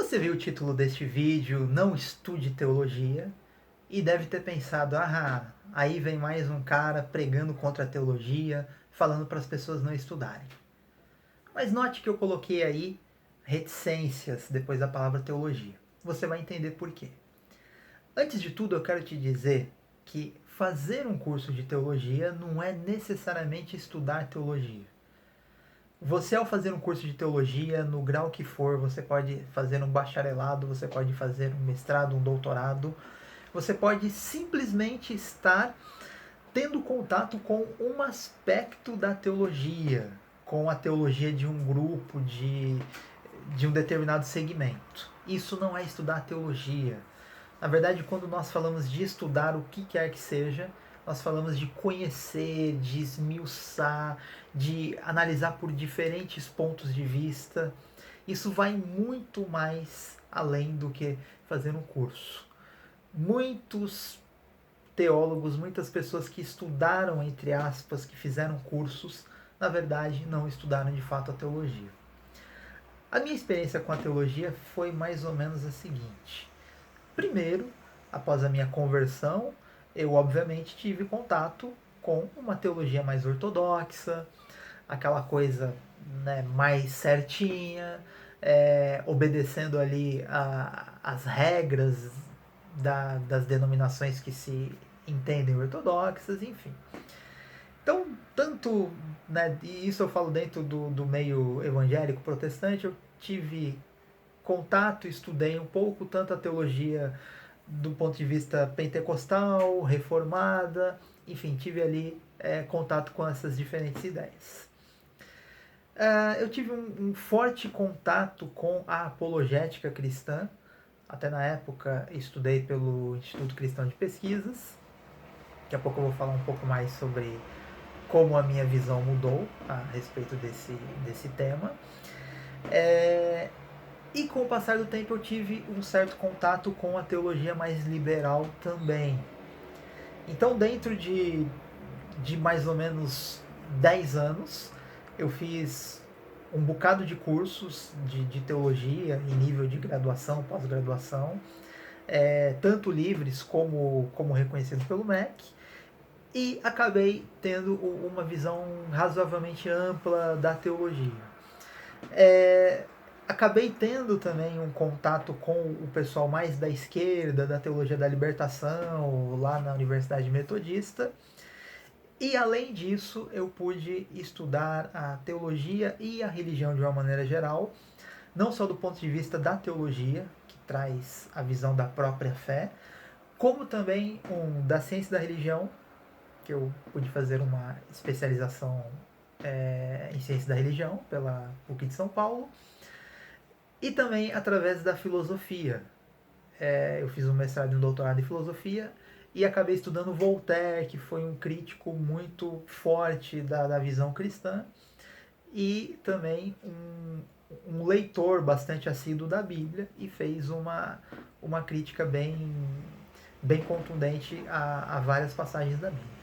Você viu o título deste vídeo, Não Estude Teologia, e deve ter pensado, aí vem mais um cara pregando contra a teologia, falando para as pessoas não estudarem. Mas note que eu coloquei aí reticências depois da palavra teologia. Você vai entender por quê. Antes de tudo, eu quero te dizer que fazer um curso de teologia não é necessariamente estudar teologia. Você, ao fazer um curso de teologia, no grau que for, você pode fazer um bacharelado, você pode fazer um mestrado, um doutorado, você pode simplesmente estar tendo contato com um aspecto da teologia, com a teologia de um grupo, de um determinado segmento. Isso não é estudar teologia. Na verdade, quando nós falamos de estudar o que quer que seja, nós falamos de conhecer, de esmiuçar, de analisar por diferentes pontos de vista. Isso vai muito mais além do que fazer um curso. Muitos teólogos, muitas pessoas que estudaram, entre aspas, que fizeram cursos, na verdade não estudaram de fato a teologia. A minha experiência com a teologia foi mais ou menos a seguinte. Primeiro, após a minha conversão, eu obviamente tive contato com uma teologia mais ortodoxa, aquela coisa, né, mais certinha, obedecendo ali as regras das denominações que se entendem ortodoxas, enfim. Então, tanto, né, e isso eu falo dentro do meio evangélico protestante, eu tive contato, estudei um pouco, tanto a teologia do ponto de vista pentecostal, reformada, enfim, tive ali contato com essas diferentes ideias. Eu tive um forte contato com a apologética cristã, até na época estudei pelo Instituto Cristão de Pesquisas. Daqui a pouco eu vou falar um pouco mais sobre como a minha visão mudou a respeito desse tema. E com o passar do tempo eu tive um certo contato com a teologia mais liberal também. Então, dentro de mais ou menos 10 anos, eu fiz um bocado de cursos de teologia em nível de graduação, pós-graduação, tanto livres como reconhecidos pelo MEC, e acabei tendo uma visão razoavelmente ampla da teologia. Acabei tendo também um contato com o pessoal mais da esquerda, da teologia da libertação, lá na Universidade Metodista. E além disso, eu pude estudar a teologia e a religião de uma maneira geral, não só do ponto de vista da teologia, que traz a visão da própria fé, como também da ciência da religião, que eu pude fazer uma especialização em ciência da religião pela PUC de São Paulo, e também através da filosofia. Eu fiz um mestrado e um doutorado em filosofia e acabei estudando Voltaire, que foi um crítico muito forte da visão cristã, e também um leitor bastante assíduo da Bíblia, e fez uma crítica bem contundente a várias passagens da Bíblia.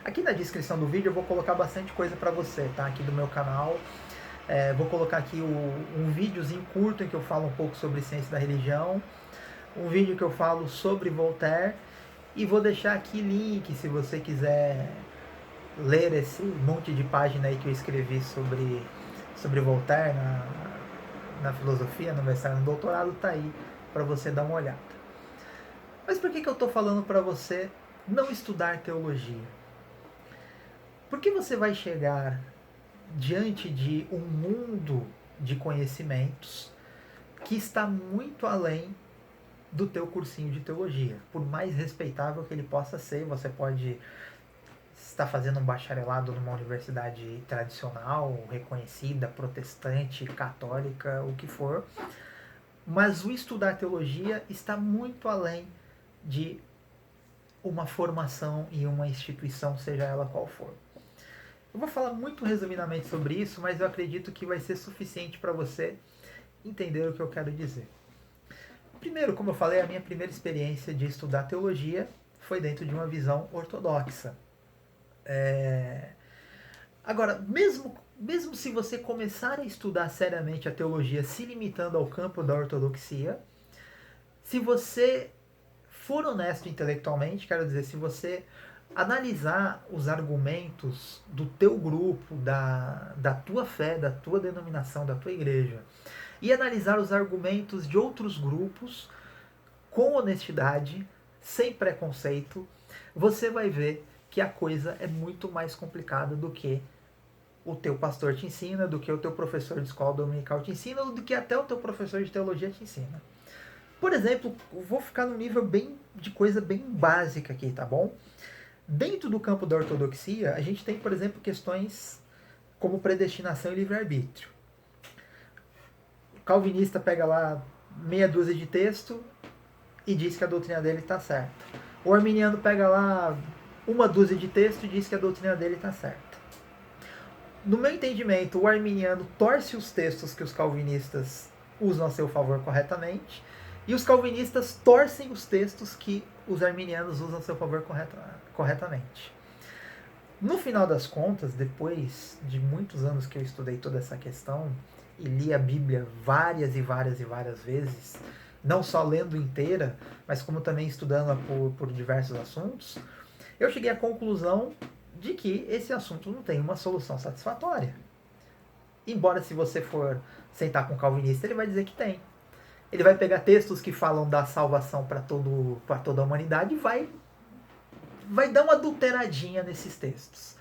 Aqui na descrição do vídeo eu vou colocar bastante coisa para você, tá? Aqui do meu canal. Vou colocar aqui um videozinho curto em que eu falo um pouco sobre ciência da religião, um vídeo que eu falo sobre Voltaire, e vou deixar aqui link se você quiser ler esse monte de página aí que eu escrevi sobre Voltaire na filosofia, no mestrado, no doutorado, tá aí para você dar uma olhada. Mas por que eu estou falando para você não estudar teologia? Porque você vai chegar diante de um mundo de conhecimentos que está muito além do teu cursinho de teologia. Por mais respeitável que ele possa ser, você pode estar fazendo um bacharelado numa universidade tradicional, reconhecida, protestante, católica, o que for, mas o estudar teologia está muito além de uma formação em uma instituição, seja ela qual for. Eu vou falar muito resumidamente sobre isso, mas eu acredito que vai ser suficiente para você entender o que eu quero dizer. Primeiro, como eu falei, a minha primeira experiência de estudar teologia foi dentro de uma visão ortodoxa. Agora, mesmo mesmo se você começar a estudar seriamente a teologia se limitando ao campo da ortodoxia, se você for honesto intelectualmente, quero dizer, se você analisar os argumentos do teu grupo, da tua fé, da tua denominação, da tua igreja, e analisar os argumentos de outros grupos com honestidade, sem preconceito, você vai ver que a coisa é muito mais complicada do que o teu pastor te ensina, do que o teu professor de escola dominical te ensina, ou do que até o teu professor de teologia te ensina. Por exemplo, vou ficar num nível bem de coisa bem básica aqui, tá bom? Dentro do campo da ortodoxia, a gente tem, por exemplo, questões como predestinação e livre-arbítrio. O calvinista pega lá meia dúzia de texto e diz que a doutrina dele está certa. O arminiano pega lá uma dúzia de texto e diz que a doutrina dele está certa. No meu entendimento, o arminiano torce os textos que os calvinistas usam a seu favor corretamente, e os calvinistas torcem os textos que os arminianos usam a seu favor corretamente. No final das contas, depois de muitos anos que eu estudei toda essa questão e li a Bíblia várias e várias e várias vezes, não só lendo inteira, mas como também estudando por diversos assuntos, eu cheguei à conclusão de que esse assunto não tem uma solução satisfatória. Embora, se você for sentar com um calvinista, ele vai dizer que tem. Ele vai pegar textos que falam da salvação para toda a humanidade e vai dar uma adulteradinha nesses textos.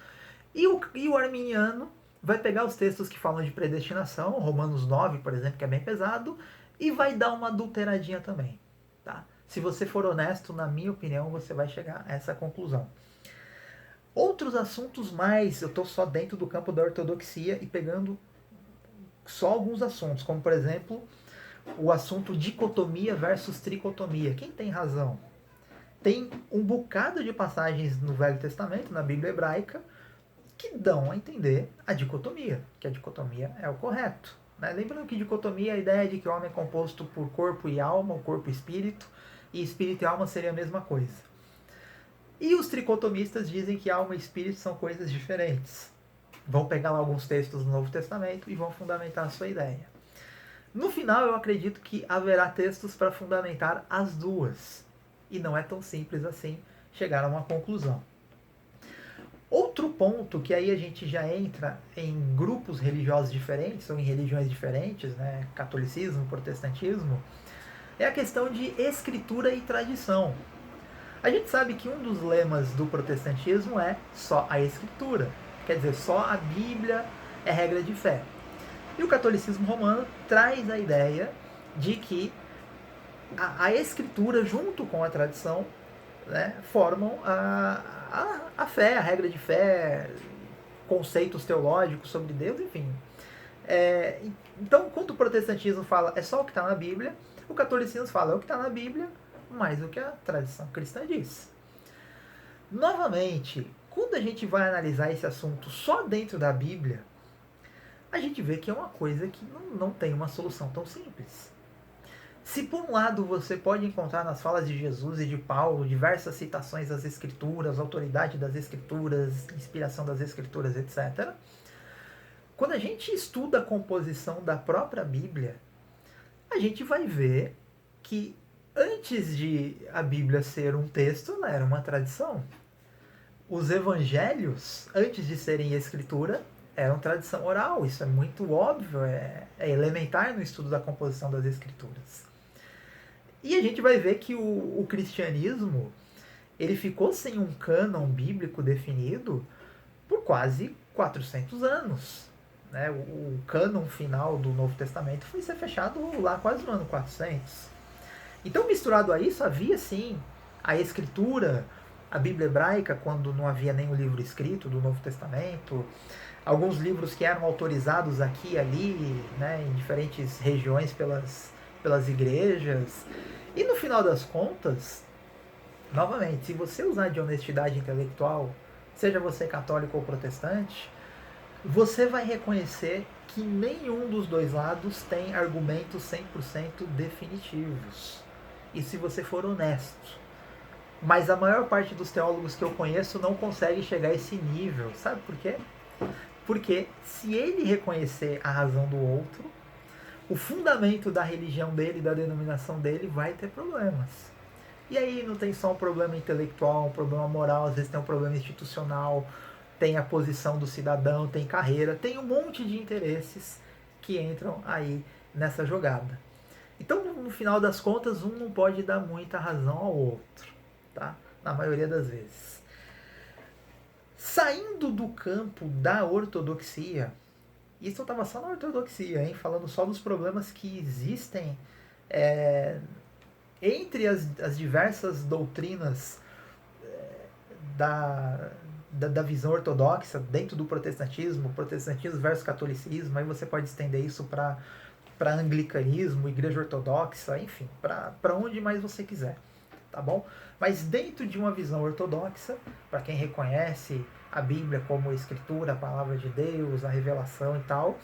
E o arminiano vai pegar os textos que falam de predestinação, Romanos 9, por exemplo, que é bem pesado, e vai dar uma adulteradinha também. Tá? Se você for honesto, na minha opinião, você vai chegar a essa conclusão. Outros assuntos mais, eu estou só dentro do campo da ortodoxia e pegando só alguns assuntos, como por exemplo, o assunto dicotomia versus tricotomia. Quem tem razão? Tem um bocado de passagens no Velho Testamento, na Bíblia hebraica, que dão a entender a dicotomia, que a dicotomia é o correto. Né? Lembrando que dicotomia é a ideia de que o homem é composto por corpo e alma, o corpo e espírito, e espírito e alma seria a mesma coisa. E os tricotomistas dizem que alma e espírito são coisas diferentes. Vão pegar lá alguns textos do Novo Testamento e vão fundamentar a sua ideia. No final, eu acredito que haverá textos para fundamentar as duas. E não é tão simples assim chegar a uma conclusão. Outro ponto, que aí a gente já entra em grupos religiosos diferentes, ou em religiões diferentes, né? Catolicismo, protestantismo, é a questão de escritura e tradição. A gente sabe que um dos lemas do protestantismo é só a escritura. Quer dizer, só a Bíblia é regra de fé. E o catolicismo romano traz a ideia de que a escritura, junto com a tradição, né, formam a fé, a regra de fé, conceitos teológicos sobre Deus, enfim. Então, quando o protestantismo fala é só o que está na Bíblia, o catolicismo fala é o que está na Bíblia, mais do que a tradição cristã diz. Novamente, quando a gente vai analisar esse assunto só dentro da Bíblia, a gente vê que é uma coisa que não tem uma solução tão simples. Se por um lado você pode encontrar nas falas de Jesus e de Paulo diversas citações das Escrituras, autoridade das Escrituras, inspiração das Escrituras, etc., quando a gente estuda a composição da própria Bíblia, a gente vai ver que antes de a Bíblia ser um texto, ela era uma tradição. Os evangelhos, antes de serem escritura, eram tradição oral. Isso é muito óbvio, é elementar no estudo da composição das escrituras. E a gente vai ver que o cristianismo, ele ficou sem um cânon bíblico definido por quase 400 anos. Né? O cânon final do Novo Testamento foi ser fechado lá quase no ano 400. Então, misturado a isso, havia sim a escritura, a Bíblia hebraica, quando não havia nenhum livro escrito do Novo Testamento, alguns livros que eram autorizados aqui e ali, né, em diferentes regiões pelas igrejas. E no final das contas, novamente, se você usar de honestidade intelectual, seja você católico ou protestante, você vai reconhecer que nenhum dos dois lados tem argumentos 100% definitivos. E se você for honesto. Mas a maior parte dos teólogos que eu conheço não consegue chegar a esse nível. Sabe por quê? Porque se ele reconhecer a razão do outro, o fundamento da religião dele, da denominação dele, vai ter problemas. E aí não tem só um problema intelectual, um problema moral, às vezes tem um problema institucional, tem a posição do cidadão, tem carreira, tem um monte de interesses que entram aí nessa jogada. Então, no final das contas, um não pode dar muita razão ao outro, tá? Na maioria das vezes. Saindo do campo da ortodoxia, isso eu estava só na ortodoxia, hein? Falando só dos problemas que existem entre as diversas doutrinas da visão ortodoxa dentro do protestantismo versus catolicismo, aí você pode estender isso para anglicanismo, igreja ortodoxa, enfim, para onde mais você quiser, tá bom? Mas dentro de uma visão ortodoxa, para quem reconhece a Bíblia como escritura, a palavra de Deus, a revelação e tal,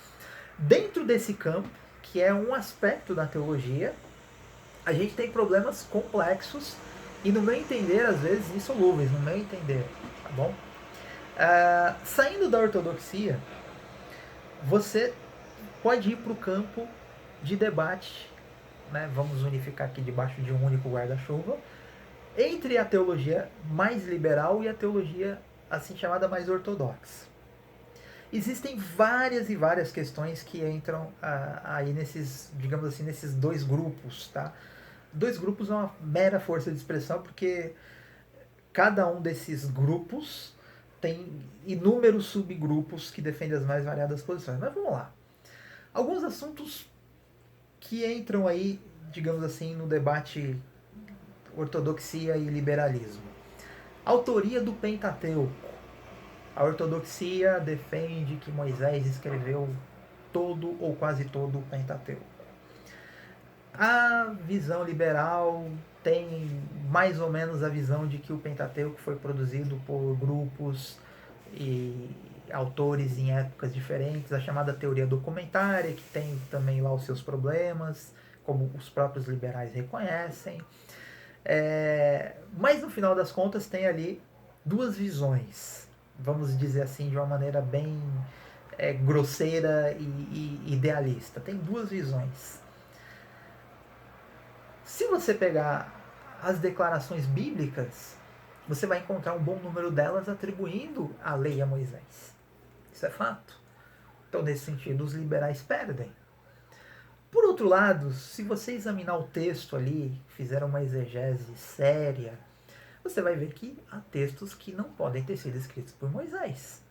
dentro desse campo, que é um aspecto da teologia, a gente tem problemas complexos e, no meu entender, às vezes insolúveis, no meu entender, tá bom? Saindo da ortodoxia, você pode ir para o campo de debate, né? Vamos unificar aqui debaixo de um único guarda-chuva, entre a teologia mais liberal e a teologia assim chamada mais ortodoxa. Existem várias e várias questões que entram aí nesses, digamos assim, nesses dois grupos, tá? Dois grupos é uma mera força de expressão, porque cada um desses grupos tem inúmeros subgrupos que defendem as mais variadas posições. Mas vamos lá. Alguns assuntos que entram aí, digamos assim, no debate ortodoxia e liberalismo. Autoria do Pentateuco. A ortodoxia defende que Moisés escreveu todo ou quase todo o Pentateuco. A visão liberal tem mais ou menos a visão de que o Pentateuco foi produzido por grupos e autores em épocas diferentes, a chamada teoria documentária, que tem também lá os seus problemas, como os próprios liberais reconhecem. Mas no final das contas tem ali duas visões, vamos dizer assim, de uma maneira bem grosseira e idealista. Tem duas visões. Se você pegar as declarações bíblicas, você vai encontrar um bom número delas atribuindo a lei a Moisés. Isso é fato. Então, nesse sentido, os liberais perdem. Por outro lado, se você examinar o texto ali, fizer uma exegese séria, você vai ver que há textos que não podem ter sido escritos por Moisés.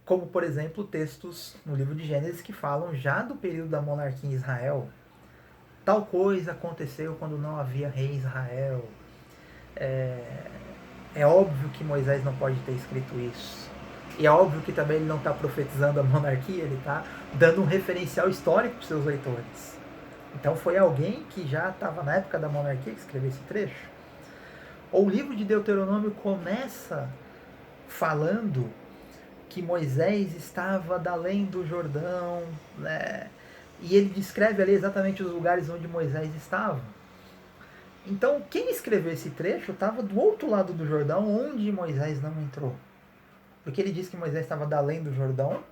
Como, por exemplo, textos no livro de Gênesis que falam já do período da monarquia em Israel. Tal coisa aconteceu quando não havia rei em Israel. É óbvio que Moisés não pode ter escrito isso. E é óbvio que também ele não está profetizando a monarquia, ele está dando um referencial histórico para os seus leitores. Então foi alguém que já estava na época da monarquia que escreveu esse trecho. O livro de Deuteronômio começa falando que Moisés estava da além do Jordão, né? E ele descreve ali exatamente os lugares onde Moisés estava. Então, quem escreveu esse trecho estava do outro lado do Jordão, onde Moisés não entrou. Porque ele diz que Moisés estava da além do Jordão.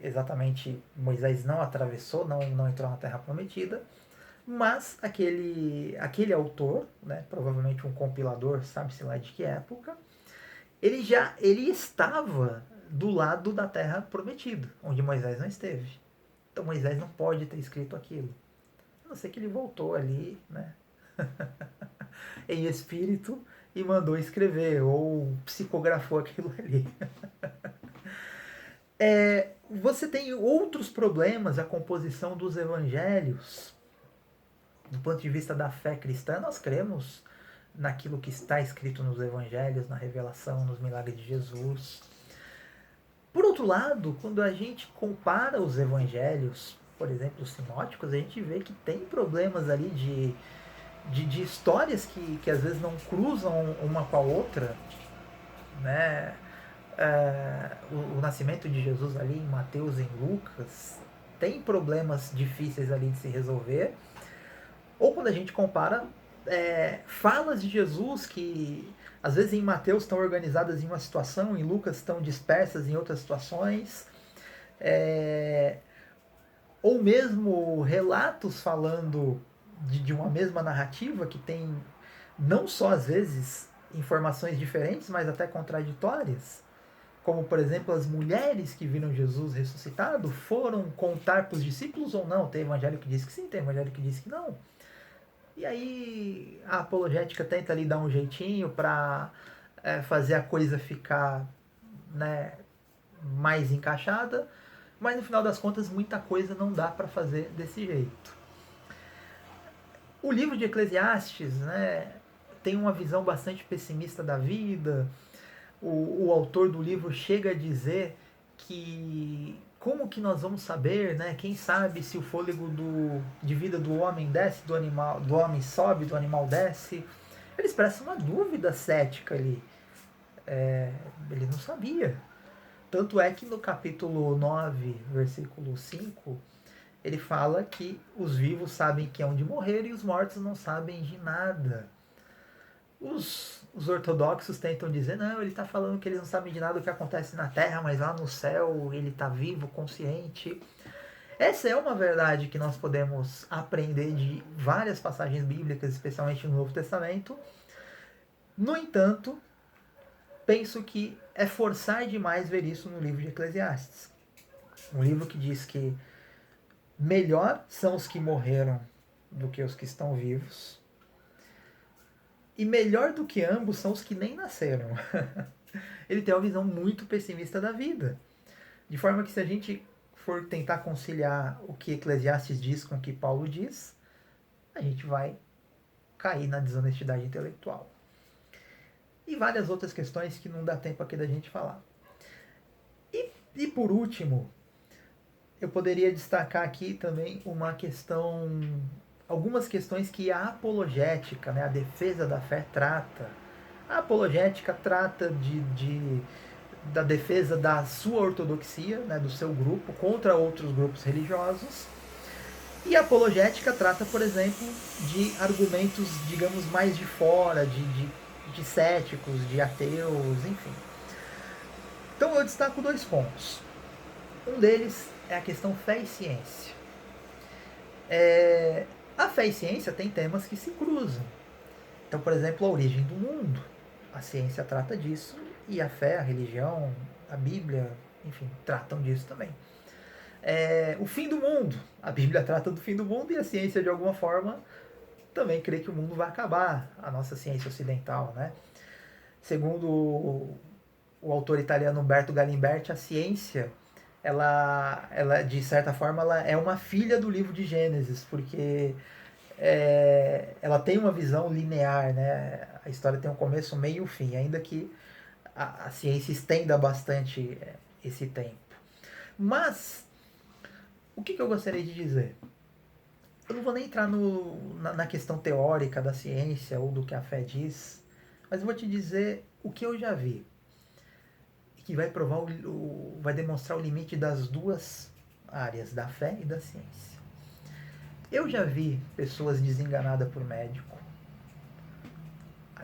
Exatamente, Moisés não atravessou, não entrou na Terra Prometida. Mas aquele autor, né, provavelmente um compilador, sabe-se lá de que época, ele estava do lado da Terra Prometida, onde Moisés não esteve. Então Moisés não pode ter escrito aquilo. A não ser que ele voltou ali, né, em espírito e mandou escrever, ou psicografou aquilo ali. Você tem outros problemas, a composição dos evangelhos. Do ponto de vista da fé cristã, nós cremos naquilo que está escrito nos evangelhos, na revelação, nos milagres de Jesus. Por outro lado, quando a gente compara os evangelhos, por exemplo, os sinóticos, a gente vê que tem problemas ali de histórias que às vezes não cruzam uma com a outra, né? O nascimento de Jesus ali em Mateus e em Lucas tem problemas difíceis ali de se resolver. Ou quando a gente compara falas de Jesus que às vezes em Mateus estão organizadas em uma situação, em Lucas estão dispersas em outras situações, ou mesmo relatos falando de uma mesma narrativa que tem não só às vezes informações diferentes, mas até contraditórias. Como, por exemplo, as mulheres que viram Jesus ressuscitado foram contar para os discípulos ou não? Tem evangelho que diz que sim, tem evangelho que diz que não. E aí a apologética tenta ali dar um jeitinho para fazer a coisa ficar, né, mais encaixada, mas no final das contas muita coisa não dá para fazer desse jeito. O livro de Eclesiastes, né, tem uma visão bastante pessimista da vida. O autor do livro chega a dizer que como que nós vamos saber, né? Quem sabe se o fôlego de vida do homem desce, do animal, do homem sobe, do animal desce. Ele expressa uma dúvida cética ali. Ele não sabia. Tanto é que no capítulo 9, versículo 5, ele fala que os vivos sabem que hão de morrer e os mortos não sabem de nada. Os ortodoxos tentam dizer, não, ele está falando que eles não sabem de nada do que acontece na Terra, mas lá no céu ele está vivo, consciente. Essa é uma verdade que nós podemos aprender de várias passagens bíblicas, especialmente no Novo Testamento. No entanto, penso que é forçar demais ver isso no livro de Eclesiastes. Um livro que diz que melhor são os que morreram do que os que estão vivos. E melhor do que ambos são os que nem nasceram. Ele tem uma visão muito pessimista da vida. De forma que se a gente for tentar conciliar o que Eclesiastes diz com o que Paulo diz, a gente vai cair na desonestidade intelectual. E várias outras questões que não dá tempo aqui da gente falar. E por último, eu poderia destacar aqui também uma questão, algumas questões que a apologética, né, a defesa da fé trata. A apologética trata da defesa da sua ortodoxia, né, do seu grupo, contra outros grupos religiosos. E a apologética trata, por exemplo, de argumentos, digamos, mais de fora, de céticos, de ateus, enfim. Então eu destaco dois pontos. Um deles é a questão fé e ciência. A fé e ciência tem temas que se cruzam. Então, por exemplo, a origem do mundo. A ciência trata disso e a fé, a religião, a Bíblia, enfim, tratam disso também. O fim do mundo. A Bíblia trata do fim do mundo e a ciência, de alguma forma, também crê que o mundo vai acabar. A nossa ciência ocidental, né? Segundo o autor italiano Umberto Galimberti, a ciência, ela de certa forma, ela é uma filha do livro de Gênesis, porque ela tem uma visão linear, né? A história tem um começo, um meio e um fim, ainda que a ciência estenda bastante esse tempo. Mas, o que eu gostaria de dizer? Eu não vou nem entrar na questão teórica da ciência ou do que a fé diz, mas eu vou te dizer o que eu já vi, que vai provar vai demonstrar o limite das duas áreas, da fé e da ciência. Eu já vi pessoas desenganadas por médico,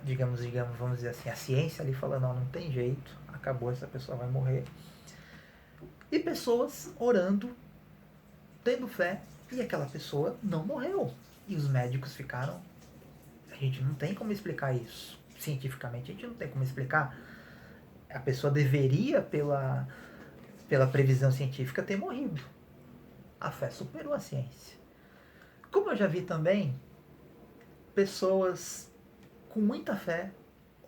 digamos, vamos dizer assim, a ciência ali falando, não tem jeito, acabou, essa pessoa vai morrer. E pessoas orando, tendo fé, e aquela pessoa não morreu. E os médicos ficaram, a gente não tem como explicar isso. Cientificamente, a gente não tem como explicar. A pessoa deveria, pela previsão científica, ter morrido. A fé superou a ciência. Como eu já vi também pessoas com muita fé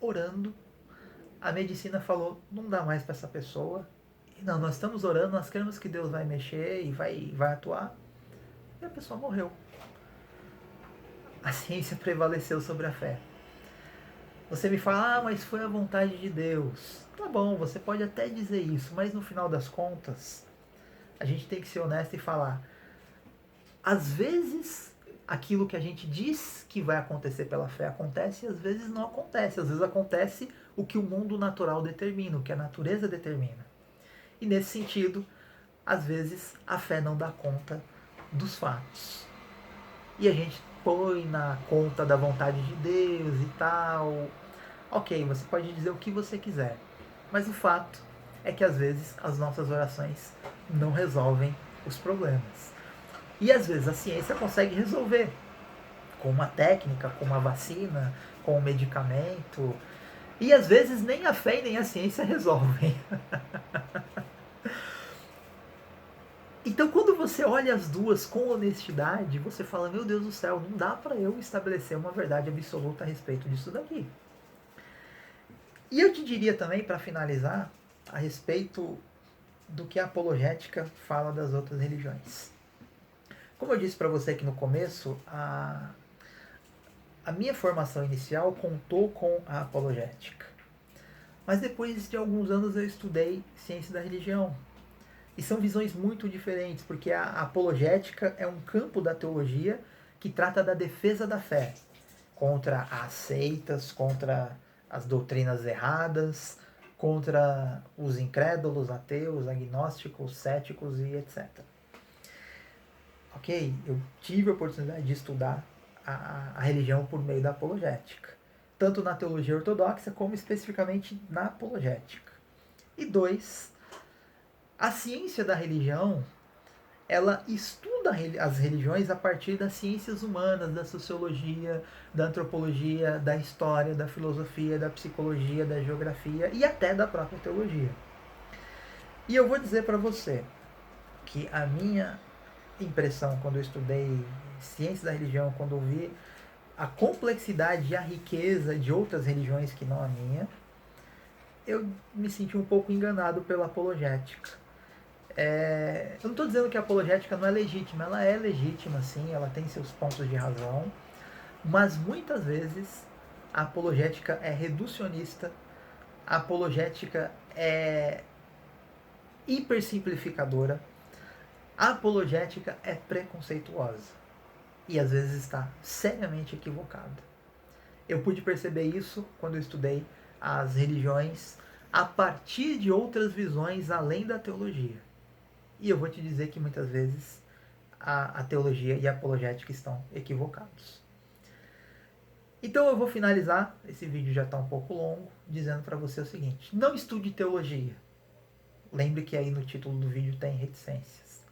orando, a medicina falou, não dá mais para essa pessoa. Não, nós estamos orando, nós queremos que Deus vai mexer e vai atuar. E a pessoa morreu. A ciência prevaleceu sobre a fé. Você me fala, mas foi a vontade de Deus. Tá bom, você pode até dizer isso, mas no final das contas, a gente tem que ser honesto e falar, às vezes aquilo que a gente diz que vai acontecer pela fé acontece e às vezes não acontece. Às vezes acontece o que o mundo natural determina, o que a natureza determina. E nesse sentido, às vezes a fé não dá conta dos fatos. E a gente põe na conta da vontade de Deus e tal. Ok, você pode dizer o que você quiser, mas o fato é que às vezes as nossas orações não resolvem os problemas. E às vezes a ciência consegue resolver com uma técnica, com uma vacina, com um medicamento. E às vezes nem a fé e nem a ciência resolvem. Então, quando você olha as duas com honestidade, você fala: meu Deus do céu, não dá para eu estabelecer uma verdade absoluta a respeito disso daqui. E eu te diria também, para finalizar, a respeito do que a apologética fala das outras religiões. Como eu disse para você aqui no começo, a minha formação inicial contou com a apologética. Mas depois de alguns anos eu estudei ciência da religião. E são visões muito diferentes, porque a apologética é um campo da teologia que trata da defesa da fé contra as seitas, contra as doutrinas erradas, contra os incrédulos, ateus, agnósticos, céticos e etc. Ok, eu tive a oportunidade de estudar a religião por meio da apologética, tanto na teologia ortodoxa como especificamente na apologética. E dois, a ciência da religião, ela estuda as religiões a partir das ciências humanas, da sociologia, da antropologia, da história, da filosofia, da psicologia, da geografia e até da própria teologia. E eu vou dizer para você que a minha impressão quando eu estudei ciência da religião, quando eu vi a complexidade e a riqueza de outras religiões que não a minha, eu me senti um pouco enganado pela apologética. Eu não estou dizendo que a apologética não é legítima, ela é legítima sim, ela tem seus pontos de razão, mas muitas vezes a apologética é reducionista, a apologética é hipersimplificadora, a apologética é preconceituosa e às vezes está seriamente equivocada. Eu pude perceber isso quando eu estudei as religiões a partir de outras visões além da teologia. E eu vou te dizer que muitas vezes a teologia e a apologética estão equivocados. Então eu vou finalizar, esse vídeo já está um pouco longo, dizendo para você o seguinte: não estude teologia. Lembre que aí no título do vídeo tem reticências.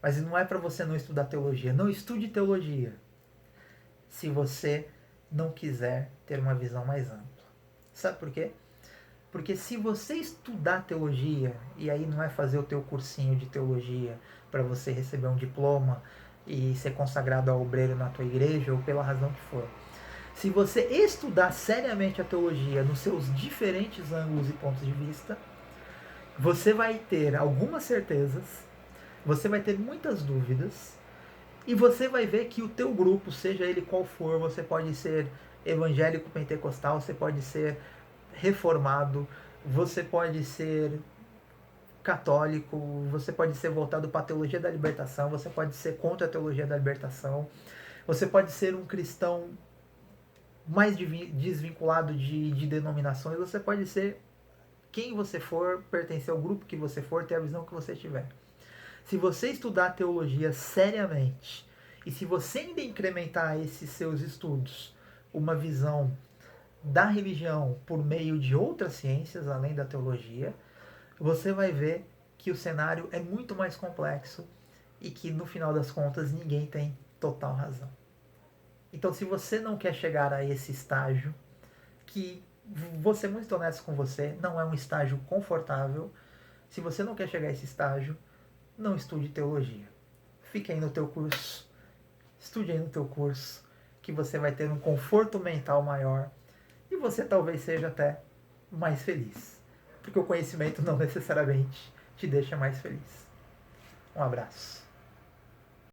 Mas não é para você não estudar teologia. Não estude teologia se você não quiser ter uma visão mais ampla. Sabe por quê? Porque se você estudar teologia, e aí não é fazer o teu cursinho de teologia para você receber um diploma e ser consagrado a obreiro na tua igreja, ou pela razão que for. Se você estudar seriamente a teologia nos seus diferentes ângulos e pontos de vista, você vai ter algumas certezas, você vai ter muitas dúvidas, e você vai ver que o teu grupo, seja ele qual for, você pode ser evangélico pentecostal, você pode ser reformado, você pode ser católico, você pode ser voltado para a teologia da libertação, você pode ser contra a teologia da libertação, você pode ser um cristão mais desvinculado de denominações, você pode ser quem você for, pertencer ao grupo que você for, ter a visão que você tiver. Se você estudar teologia seriamente, e se você ainda incrementar esses seus estudos uma visão da religião por meio de outras ciências, além da teologia, você vai ver que o cenário é muito mais complexo e que, no final das contas, ninguém tem total razão. Então, se você não quer chegar a esse estágio, que, vou ser muito honesto com você, não é um estágio confortável, se você não quer chegar a esse estágio, não estude teologia. Fique aí no teu curso, estude aí no teu curso, que você vai ter um conforto mental maior e você talvez seja até mais feliz. Porque o conhecimento não necessariamente te deixa mais feliz. Um abraço.